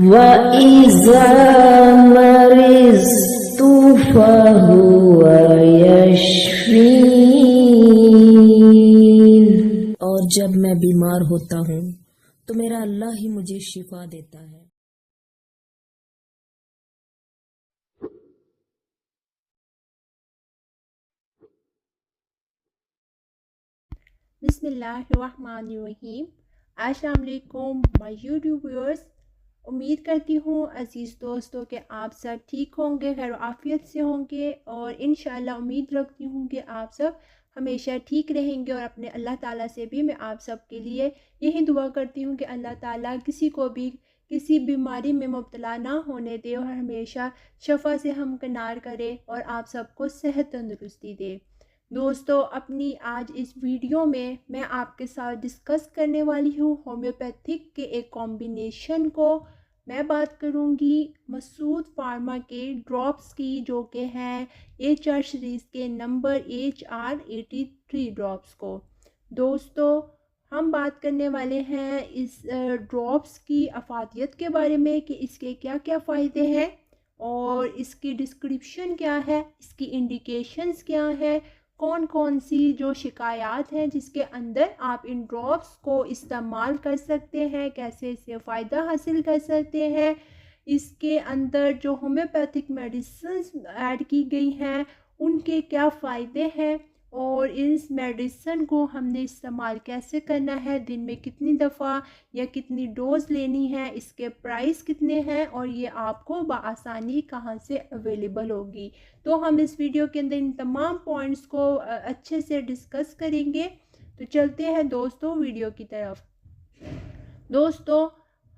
वइज़ा मरिज़्तु फहुव यशफ़ीन। और जब मैं बीमार होता हूँ तो मेरा अल्लाह ही मुझे शिफा देता है। बिस्मिल्लाहिर्रहमानिर्रहीम। अस्सलाम वालेकुम माय यूट्यूब व्यूअर्स। उम्मीद करती हूँ अज़ीज़ दोस्तों के आप सब ठीक होंगे, खैर आफियत से होंगे और इंशाअल्लाह उम्मीद रखती हूँ कि आप सब हमेशा ठीक रहेंगे। और अपने अल्लाह ताला से भी मैं आप सब के लिए यही दुआ करती हूँ कि अल्लाह ताला किसी को भी किसी बीमारी में मुब्तला ना होने दे और हमेशा शफा से हमकिनार करे और आप सबको सेहत तंदुरुस्ती दे। दोस्तों, अपनी आज इस वीडियो में मैं आपके साथ डिस्कस करने वाली हूँ होम्योपैथिक के एक कॉम्बिनेशन को। मैं बात करूँगी मसूद फार्मा के ड्रॉप्स की, जो कि हैं HR सीरीज़ के नंबर HR83 ड्रॉप्स को। दोस्तों, हम बात करने वाले हैं इस ड्रॉप्स की अफादियत के बारे में कि इसके क्या क्या फ़ायदे हैं और इसकी डिस्क्रिप्शन क्या है, इसकी इंडिकेशंस क्या है, कौन कौन सी जो शिकायत हैं जिसके अंदर आप इन ड्रॉप्स को इस्तेमाल कर सकते हैं, कैसे इससे फ़ायदा हासिल कर सकते हैं, इसके अंदर जो होम्योपैथिक मेडिसिन ऐड की गई हैं उनके क्या फ़ायदे हैं और इस मेडिसिन को हमने इस्तेमाल कैसे करना है, दिन में कितनी दफ़ा या कितनी डोज लेनी है, इसके प्राइस कितने हैं और ये आपको बआसानी कहाँ से अवेलेबल होगी। तो हम इस वीडियो के अंदर इन तमाम पॉइंट्स को अच्छे से डिस्कस करेंगे। तो चलते हैं दोस्तों वीडियो की तरफ। दोस्तों,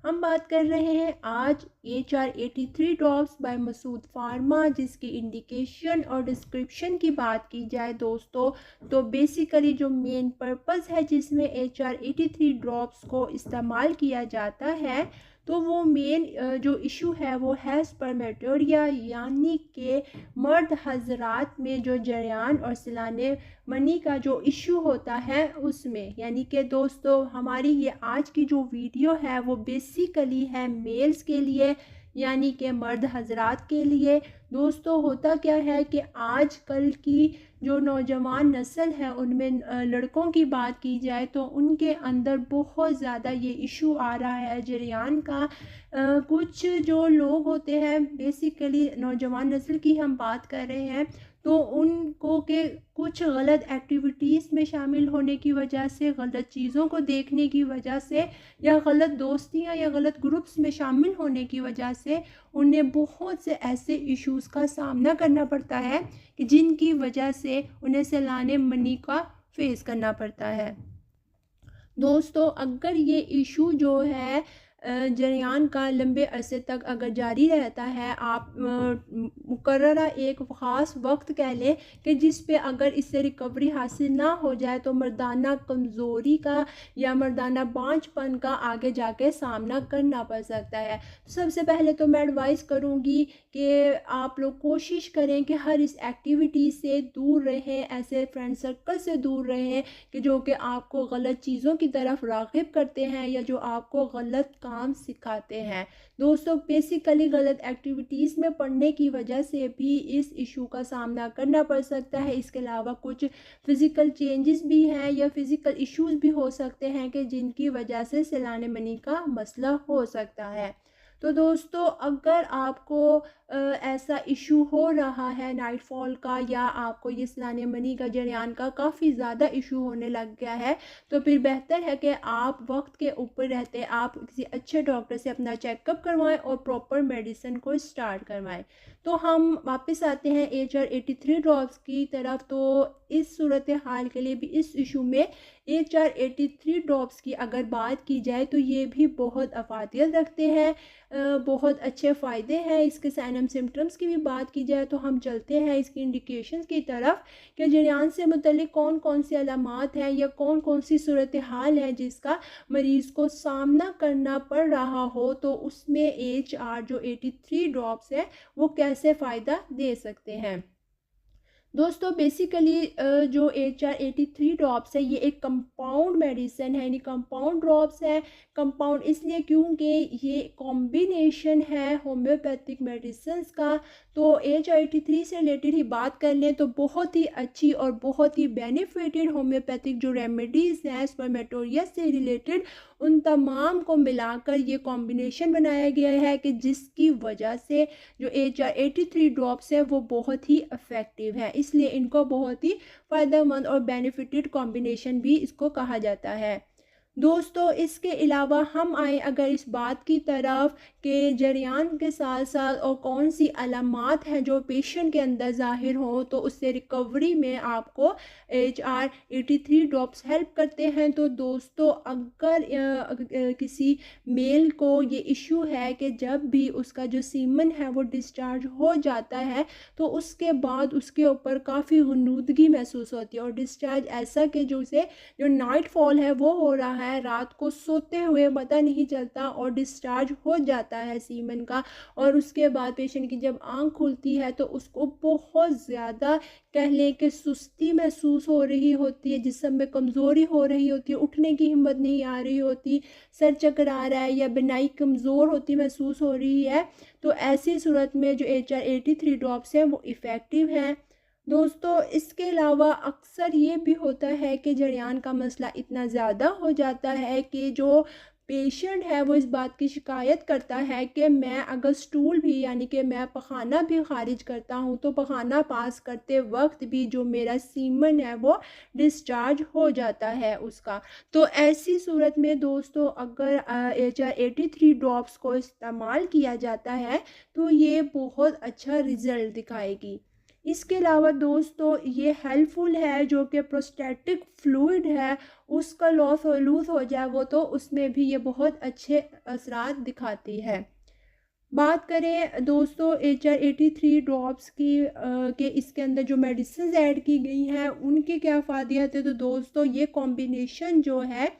हम बात कर रहे हैं आज HR83 drops by Masood pharma, जिसकी इंडिकेशन और डिस्क्रिप्शन की बात की जाए दोस्तों, तो बेसिकली जो मेन पर्पस है जिसमें HR83 ड्रॉप्स को इस्तेमाल किया जाता है, तो वो मेन जो इशू है वो है स्पर्मेटोरिया, यानी कि मर्द हजरात में जो जरियान और सिलाने मनी का जो इशू होता है उसमें। यानी कि दोस्तों, हमारी ये आज की जो वीडियो है वो बेसिकली है मेल्स के लिए, यानी कि मर्द हजरात के लिए। दोस्तों, होता क्या है कि आज कल की जो नौजवान नस्ल है उनमें लड़कों की बात की जाए तो उनके अंदर बहुत ज़्यादा ये इशू आ रहा है जरियान का। कुछ जो लोग होते हैं, बेसिकली नौजवान नस्ल की हम बात कर रहे हैं, तो उनको के कुछ गलत एक्टिविटीज़ में शामिल होने की वजह से, गलत चीज़ों को देखने की वजह से या गलत दोस्तियां या गलत ग्रुप्स में शामिल होने की वजह से उन्हें बहुत से ऐसे इश्यूज़ का सामना करना पड़ता है कि जिनकी वजह से उन्हें सैलाने मनी का फेस करना पड़ता है। दोस्तों, अगर ये इशू जो है जरियान का लंबे अरसे तक अगर जारी रहता है, आप मुकर्ररा एक ख़ास वक्त कह लें कि जिस पे अगर इससे रिकवरी हासिल ना हो जाए तो मर्दाना कमज़ोरी का या मर्दाना बांझपन का आगे जाके सामना करना पड़ सकता है। सबसे पहले तो मैं एडवाइस करूँगी कि आप लोग कोशिश करें कि हर इस एक्टिविटी से दूर रहें, ऐसे फ्रेंड सर्कल से दूर रहें कि जो कि आपको गलत चीज़ों की तरफ राग़िब करते हैं या जो आपको गलत काम सिखाते हैं। दोस्तों, बेसिकली गलत एक्टिविटीज़ में पढ़ने की वजह से भी इस इशू का सामना करना पड़ सकता है। इसके अलावा कुछ फ़िज़िकल चेंजेस भी हैं या फ़िज़िकल इश्यूज़ भी हो सकते हैं कि जिनकी वजह से सैलाने मनी का मसला हो सकता है। तो दोस्तों, अगर आपको ऐसा इशू हो रहा है नाइटफॉल का, या आपको ये सैलाने मनी का जरियान का काफ़ी ज़्यादा इशू होने लग गया है, तो फिर बेहतर है कि आप वक्त के ऊपर रहते आप किसी अच्छे डॉक्टर से अपना चेकअप करवाएं और प्रॉपर मेडिसिन को स्टार्ट करवाएं। तो हम वापस आते हैं HR83 ड्रॉप्स की तरफ। तो इस सूरत हाल के लिए भी, इस इशू में HR83 ड्रॉप्स की अगर बात की जाए तो ये भी बहुत अफादियत रखते हैं, बहुत अच्छे फ़ायदे हैं। इसके साइन एंड सिम्टम्स की भी बात की जाए तो हम चलते हैं इसकी इंडिकेशंस की तरफ कि जरियान से मुतल्लिक कौन कौन सी अलामात हैं या कौन कौन सी सूरत हाल है जिसका मरीज़ को सामना करना पड़ रहा हो, तो उसमें HR जो 83 ड्रॉप्स है वो कैसे फ़ायदा दे सकते हैं। दोस्तों बेसिकली जो HR83 ड्रॉप्स है ये एक कंपाउंड मेडिसिन है, यानी कंपाउंड ड्रॉप्स है। कंपाउंड इसलिए क्योंकि ये कॉम्बिनेशन है होम्योपैथिक मेडिसिन का। तो HR83 से रिलेटेड ही बात कर लें तो बहुत ही अच्छी और बहुत ही बेनिफिटेड होम्योपैथिक जो रेमेडीज़ हैं स्पर्मेटोरियस से रिलेटेड, उन तमाम को मिलाकर ये कॉम्बिनेशन बनाया गया है कि जिसकी वजह से जो HR83 ड्रॉप्स है वो बहुत ही इफ़ेक्टिव है, इसलिए इनको बहुत ही फ़ायदेमंद और बेनिफिटेड कॉम्बिनेशन भी इसको कहा जाता है। दोस्तों इसके अलावा हम आए अगर इस बात की तरफ कि जरियान के साथ साथ और कौन सी अलामात हैं जो पेशेंट के अंदर ज़ाहिर हो तो उससे रिकवरी में आपको HR83 ड्रॉप्स हेल्प करते हैं। तो दोस्तों अगर किसी मेल को ये इशू है कि जब भी उसका जो सीमन है वो डिस्चार्ज हो जाता है तो उसके बाद उसके ऊपर काफ़ी गुनूदगी महसूस होती है और डिस्चार्ज ऐसा कि जो नाइट फॉल है वो हो रहा है, रात को सोते हुए पता नहीं चलता और डिस्चार्ज हो जाता है सीमन का, और उसके बाद पेशेंट की जब आंख खुलती है तो उसको बहुत ज़्यादा कह लें कि सुस्ती महसूस हो रही होती है, जिस्म में कमज़ोरी हो रही होती है, उठने की हिम्मत नहीं आ रही होती, सर चक्कर आ रहा है या बिनाई कमज़ोर होती महसूस हो रही है। तो ऐसी सूरत में जो HR83 ड्रॉप्स हैं वो इफ़ेक्टिव हैं। दोस्तों इसके अलावा अक्सर ये भी होता है कि जरियान का मसला इतना ज़्यादा हो जाता है कि जो पेशेंट है वो इस बात की शिकायत करता है कि मैं अगर स्टूल भी यानी कि मैं पखाना भी खारिज करता हूँ तो पखाना पास करते वक्त भी जो मेरा सीमन है वो डिस्चार्ज हो जाता है उसका। तो ऐसी सूरत में दोस्तों अगर HR83 ड्रॉप्स को इस्तेमाल किया जाता है तो ये बहुत अच्छा रिज़ल्ट दिखाएगी। इसके अलावा दोस्तों ये हेल्पफुल है जो कि प्रोस्टेटिक फ्लूइड है उसका लूज़ हो जाए वो, तो उसमें भी ये बहुत अच्छे असरात दिखाती है। बात करें दोस्तों HR83 ड्रॉप्स की कि इसके अंदर जो मेडिसिन ऐड की गई हैं उनकी क्या फ़ायदियत है, तो दोस्तों ये कॉम्बिनेशन जो है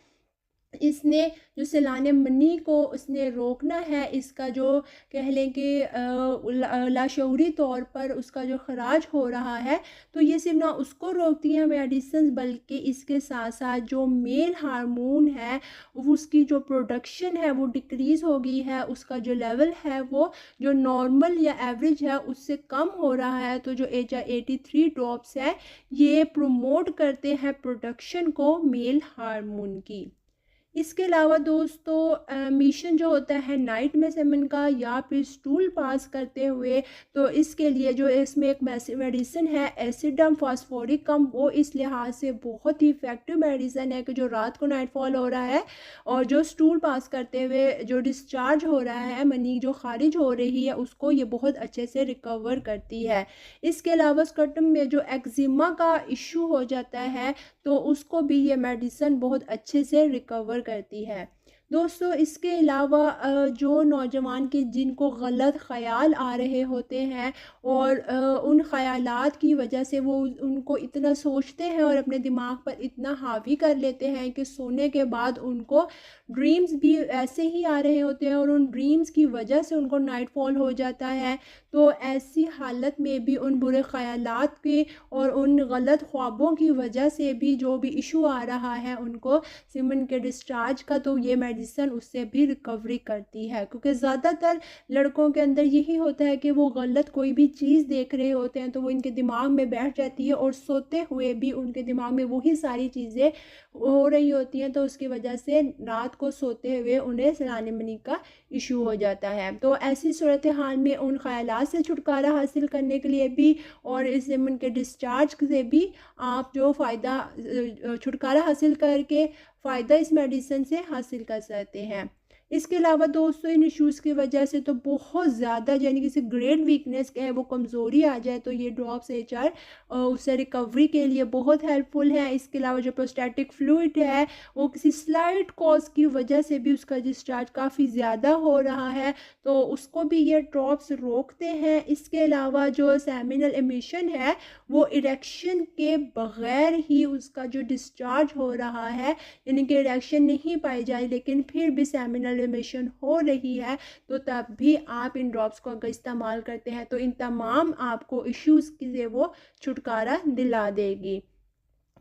इसने जो सैलाने मनी को उसने रोकना है, इसका जो कह लें कि लाशऊरी तौर पर उसका जो खराज हो रहा है तो ये सिर्फ ना उसको रोकती है मेडिसिन, बल्कि इसके साथ साथ जो मेल हार्मोन है उसकी जो प्रोडक्शन है वो डिक्रीज़ हो गई है, उसका जो लेवल है वो जो नॉर्मल या एवरेज है उससे कम हो रहा है। तो जो HR83 ड्रॉप्स है ये प्रमोट करते हैं प्रोडक्शन को मेल हार्मोन की। इसके अलावा दोस्तों मिशन जो होता है नाइट में सेमन का या फिर स्टूल पास करते हुए, तो इसके लिए जो इसमें एक मेडिसिन है एसिडम फास्फोरिकम, वो इस लिहाज से बहुत ही इफ़ेक्टिव मेडिसिन है कि जो रात को नाइट फॉल हो रहा है और जो स्टूल पास करते हुए जो डिस्चार्ज हो रहा है मनी जो खारिज हो रही है उसको ये बहुत अच्छे से रिकवर करती है। इसके अलावा स्कर्टम में जो एक्जिमा का इशू हो जाता है तो उसको भी ये मेडिसिन बहुत अच्छे से रिकवर करती है। दोस्तों इसके अलावा जो नौजवान के जिनको गलत ख़याल आ रहे होते हैं और उन ख़यालात की वजह से वो उनको इतना सोचते हैं और अपने दिमाग पर इतना हावी कर लेते हैं कि सोने के बाद उनको ड्रीम्स भी ऐसे ही आ रहे होते हैं और उन ड्रीम्स की वजह से उनको नाइट फॉल हो जाता है। तो ऐसी हालत में भी उन बुरे ख़यालात के और उन गलत ख्वाबों की वजह से भी जो भी इशू आ रहा है उनको सीमन के डिस्चार्ज का, तो ये मेडिसिन उससे भी रिकवरी करती है। क्योंकि ज़्यादातर लड़कों के अंदर यही होता है कि वो गलत कोई भी चीज़ देख रहे होते हैं तो वो इनके दिमाग में बैठ जाती है और सोते हुए भी उनके दिमाग में वही सारी चीज़ें हो रही होती हैं, तो उसकी वजह से रात को सोते हुए उन्हें सलाने मनी का इशू हो जाता है। तो ऐसी सूरत हाल में उन ख़यालात से छुटकारा हासिल करने के लिए भी और इस सीमन के डिस्चार्ज से भी आप जो फ़ायदा छुटकारा हासिल करके फ़ायदा इस मेडिसिन से हासिल कर सकते हैं। इसके अलावा दोस्तों इन इश्यूज़ की वजह से तो बहुत ज़्यादा यानी किसी ग्रेट वीकनेस के है वो कमज़ोरी आ जाए तो ये ड्रॉप्स HR उससे रिकवरी के लिए बहुत हेल्पफुल है। इसके अलावा जो प्रोस्टेटिक फ्लूइड है वो किसी स्लाइट कॉज की वजह से भी उसका डिस्चार्ज काफ़ी ज़्यादा हो रहा है तो उसको भी ये ड्रॉप्स रोकते हैं। इसके अलावा जो सेमिनल एमिशन है वो इरेक्शन के बग़ैर ही उसका जो डिस्चार्ज हो रहा है, यानी कि इरेक्शन नहीं पाई जाए लेकिन फिर भी सेमिनल इन्फ्लेमेशन हो रही है तो तब भी आप इन ड्रॉप्स को अगर इस्तेमाल करते हैं तो इन तमाम आपको इश्यूज़ से वो छुटकारा दिला देगी।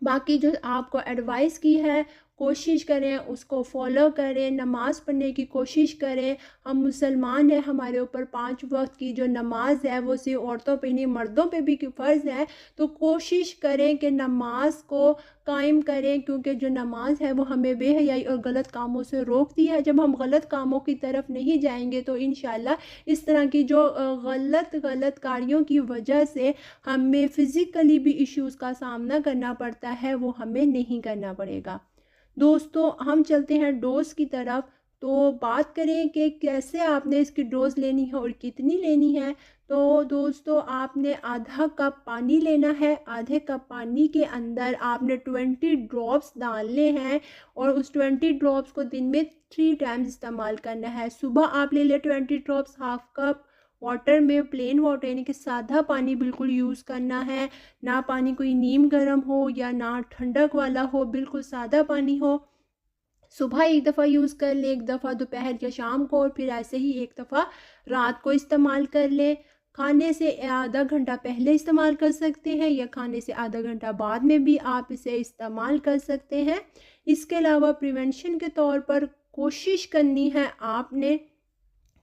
बाकी जो आपको एडवाइस की है कोशिश करें उसको फॉलो करें, नमाज पढ़ने की कोशिश करें। हम मुसलमान हैं, हमारे ऊपर 5 वक्त की जो नमाज है वो सिर्फ औरतों पे नहीं मर्दों पे भी फ़र्ज़ है। तो कोशिश करें कि नमाज को कायम करें, क्योंकि जो नमाज है वो हमें बेहयाई और गलत कामों से रोकती है। जब हम गलत कामों की तरफ नहीं जाएंगे तो इंशाल्लाह इस तरह की जो गलत कार्यों की वजह से हमें फ़िज़िकली भी इश्यूज़ का सामना करना पड़ता है वो हमें नहीं करना पड़ेगा। दोस्तों हम चलते हैं डोज़ की तरफ। तो बात करें कि कैसे आपने इसकी डोज़ लेनी है और कितनी लेनी है। तो दोस्तों आपने आधा कप पानी लेना है, आधे कप पानी के अंदर आपने 20 ड्रॉप्स डालने हैं और उस 20 ड्रॉप्स को दिन में 3 टाइम्स इस्तेमाल करना है। सुबह आप ले लें 20 ड्रॉप्स हाफ कप वाटर में, प्लेन वाटर यानी कि सादा पानी बिल्कुल यूज़ करना है, ना पानी कोई नीम गर्म हो या ना ठंडक वाला हो, बिल्कुल सादा पानी हो। सुबह एक दफ़ा यूज़ कर लें, एक दफ़ा दोपहर या शाम को, और फिर ऐसे ही एक दफ़ा रात को इस्तेमाल कर लें। खाने से आधा घंटा पहले इस्तेमाल कर सकते हैं या खाने से आधा घंटा बाद में भी आप इसे इस्तेमाल कर सकते हैं। इसके अलावा प्रिवेंशन के तौर पर कोशिश करनी है आपने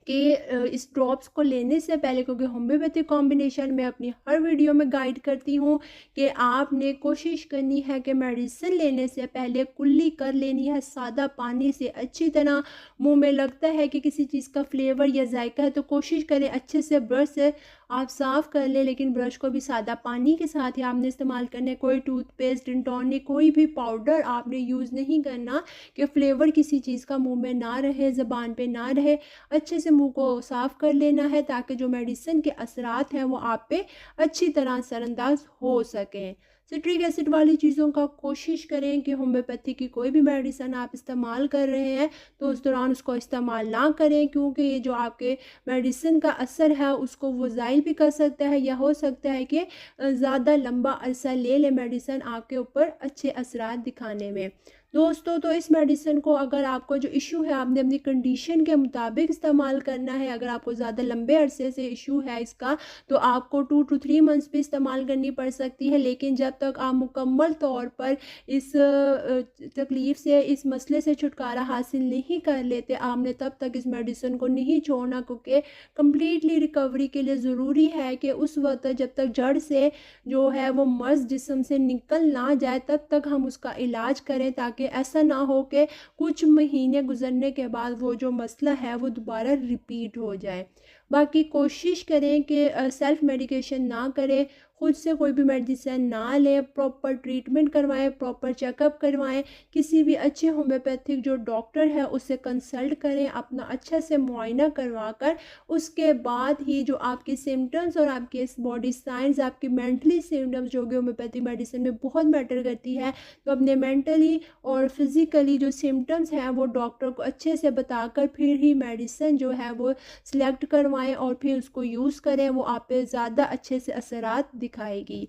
कि इस ड्रॉप्स को लेने से पहले, क्योंकि होम्योपैथिक कॉम्बिनेशन में अपनी हर वीडियो में गाइड करती हूँ कि आपने कोशिश करनी है कि मेडिसिन लेने से पहले कुल्ली कर लेनी है सादा पानी से। अच्छी तरह मुंह में लगता है कि किसी चीज़ का फ्लेवर या जायका है तो कोशिश करें अच्छे से ब्रश से आप साफ़ कर लें, लेकिन ब्रश को भी सादा पानी के साथ ही आपने इस्तेमाल करना है। कोई टूथपेस्ट, डेंटॉनिक, कोई भी पाउडर आपने यूज़ नहीं करना कि फ्लेवर किसी चीज़ का मुंह में ना रहे, ज़बान पे ना रहे। अच्छे से मुंह को साफ़ कर लेना है ताकि जो मेडिसिन के असरात हैं वो आप पे अच्छी तरह असरअंदाज हो सकें। सिट्रिक एसिड वाली चीज़ों का कोशिश करें कि होम्योपैथी की कोई भी मेडिसिन आप इस्तेमाल कर रहे हैं तो उस दौरान उसको इस्तेमाल ना करें, क्योंकि ये जो आपके मेडिसिन का असर है उसको वो ज़ाइल भी कर सकता है या हो सकता है कि ज़्यादा लंबा अरसा ले ले मेडिसिन आपके ऊपर अच्छे असरात दिखाने में। दोस्तों तो इस मेडिसिन को अगर आपको जो इशू है आपने अपनी कंडीशन के मुताबिक इस्तेमाल करना है। अगर आपको ज़्यादा लंबे अरसे से इशू है इसका तो आपको 2 to 3 मंथ्स भी इस्तेमाल करनी पड़ सकती है, लेकिन जब तक आप मुकम्मल तौर पर इस तकलीफ़ से, इस मसले से छुटकारा हासिल नहीं कर लेते आपने तब तक इस मेडिसिन को नहीं छोड़ना, क्योंकि कम्प्लीटली रिकवरी के लिए ज़रूरी है कि उस वक्त जब तक जड़ से जो है वो मर्ज़ जिस्म से निकल ना जाए तब तक हम उसका इलाज करें, ताकि ऐसा ना हो कि कुछ महीने गुजरने के बाद वो जो मसला है वो दोबारा रिपीट हो जाए। बाकी कोशिश करें कि सेल्फ मेडिकेशन ना करें, खुद से कोई भी मेडिसिन ना लें, प्रॉपर ट्रीटमेंट करवाएं, प्रॉपर चेकअप करवाएं, किसी भी अच्छे होम्योपैथिक जो डॉक्टर है उससे कंसल्ट करें, अपना अच्छा से मुआयना करवा कर उसके बाद ही जो आपके सिम्टम्स और आपके बॉडी साइंस, आपकी मेंटली सिम्टम्स जो कि होम्योपैथिक मेडिसिन में बहुत मैटर करती है, तो अपने मेंटली और फिज़िकली जो सिम्टम्स हैं वो डॉक्टर को अच्छे से बताकर फिर ही मेडिसिन जो है वो सिलेक्ट करवाएं और फिर उसको यूज़ करें, वो आप पे ज़्यादा अच्छे से असरात दिखाएगी।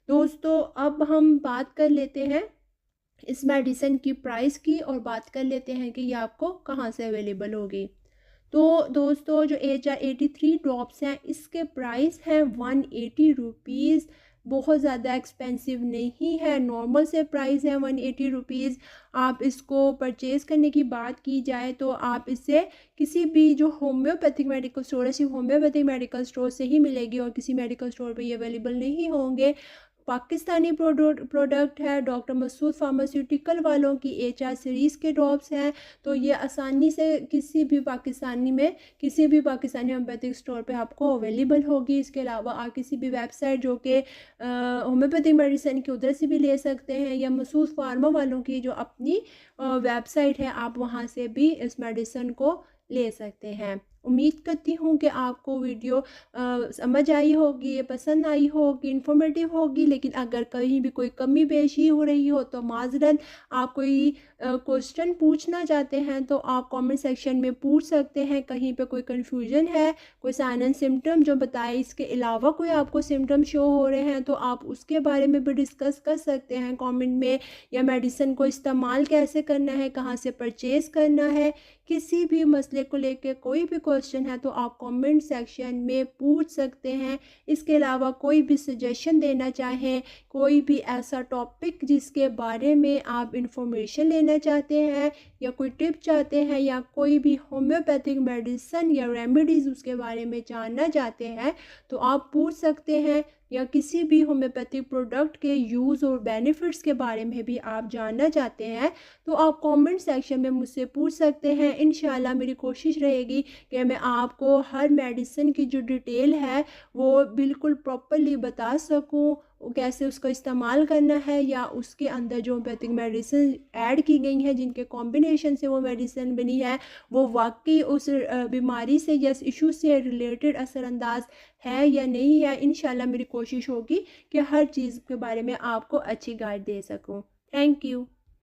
दोस्तों अब हम बात कर लेते हैं इस मेडिसिन की प्राइस की और बात कर लेते हैं कि ये आपको कहाँ से अवेलेबल होगी। तो दोस्तों जो HR83 ड्रॉप्स हैं इसके प्राइस हैं 180 रुपीज़। बहुत ज़्यादा एक्सपेंसिव नहीं है, नॉर्मल से प्राइस है 180 रुपीज़। आप इसको परचेज़ करने की बात की जाए तो आप इसे किसी भी जो होम्योपैथिक मेडिकल स्टोर है सिर्फ होम्योपैथिक मेडिकल स्टोर से ही मिलेगी और किसी मेडिकल स्टोर पे ये अवेलेबल नहीं होंगे। पाकिस्तानी प्रोडक्ट है, डॉक्टर मसूद फार्मास्यूटिकल वालों की HR सीरीज़ के ड्रॉप्स हैं, तो ये आसानी से किसी भी पाकिस्तानी होम्योपैथिक स्टोर पे आपको अवेलेबल होगी। इसके अलावा आप किसी भी वेबसाइट जो कि होम्योपैथिक मेडिसिन की उधर से भी ले सकते हैं, या मसूद फार्मा वालों की जो अपनी वेबसाइट है आप वहाँ से भी इस मेडिसिन को ले सकते हैं। उम्मीद करती हूँ कि आपको वीडियो समझ आई होगी, पसंद आई होगी, इन्फॉर्मेटिव होगी। लेकिन अगर कहीं भी कोई कमी पेशी हो रही हो तो माजरत, आप कोई क्वेश्चन पूछना चाहते हैं तो आप कमेंट सेक्शन में पूछ सकते हैं। कहीं पे कोई कन्फ्यूजन है, कोई साइन एंड सिम्टम जो बताए, इसके अलावा कोई आपको सिम्टम शो हो रहे हैं तो आप उसके बारे में भी डिस्कस कर सकते हैं कमेंट में। या मेडिसिन को इस्तेमाल कैसे करना है, कहाँ से परचेज़ करना है, किसी भी मसले को लेकर कोई भी क्वेश्चन है तो आप कमेंट सेक्शन में पूछ सकते हैं। इसके अलावा कोई भी सजेशन देना चाहें, कोई भी ऐसा टॉपिक जिसके बारे में आप इंफॉर्मेशन लेना चाहते हैं या कोई टिप चाहते हैं या कोई भी होम्योपैथिक मेडिसिन या रेमेडीज़ उसके बारे में जानना चाहते हैं तो आप पूछ सकते हैं। या किसी भी होम्योपैथिक प्रोडक्ट के यूज़ और बेनिफिट्स के बारे में भी आप जानना चाहते हैं तो आप कमेंट सेक्शन में मुझसे पूछ सकते हैं। इंशाल्लाह मेरी कोशिश रहेगी कि मैं आपको हर मेडिसिन की जो डिटेल है वो बिल्कुल प्रॉपरली बता सकूं, कैसे उसका इस्तेमाल करना है या उसके अंदर जो होम्योपैथिक मेडिसिन ऐड की गई हैं जिनके कॉम्बिनेशन से वो मेडिसिन बनी है वो वाकई उस बीमारी से या इशू से रिलेटेड असरअंदाज है या नहीं है। इंशाल्लाह मेरी कोशिश होगी कि हर चीज़ के बारे में आपको अच्छी गाइड दे सकूं। Thank you.